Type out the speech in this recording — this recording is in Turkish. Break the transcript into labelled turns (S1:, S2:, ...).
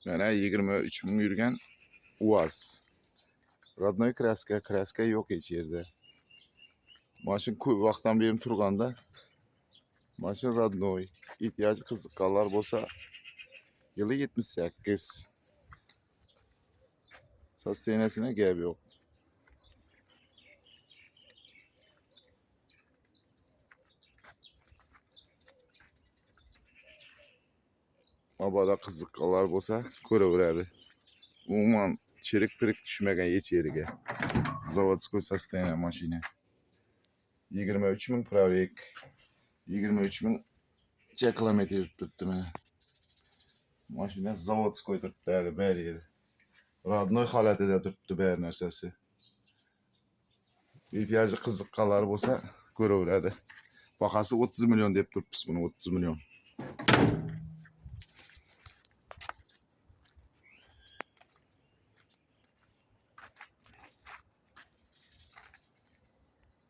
S1: Mana 23 ming yurgan UAZ. Rodnoy kraska yo'q hech yerda. Mashin ko'p vaqtdan beri turganda mashin rodnoy. Ehtiyoji qiziqqanlar bo'lsa yili 78. Sostenasine gap yo'q. Mabodo qiziqqanlar bo'lsa ko'raveradi. Umuman chirik-pirik tushmagan hech yeriga. Zavodskoy sostoyaniya mashina. 23 ming provek. 23 ming kilometr yurib turibdi mana. Mashina zavodskoy turibdi bari yeri. Rodnoy holatida turibdi bari narsasi. Ehtiyoji qiziqqanlar bo'lsa ko'raveradi. Bahasi 30 million deb turibmiz buni, 30 million.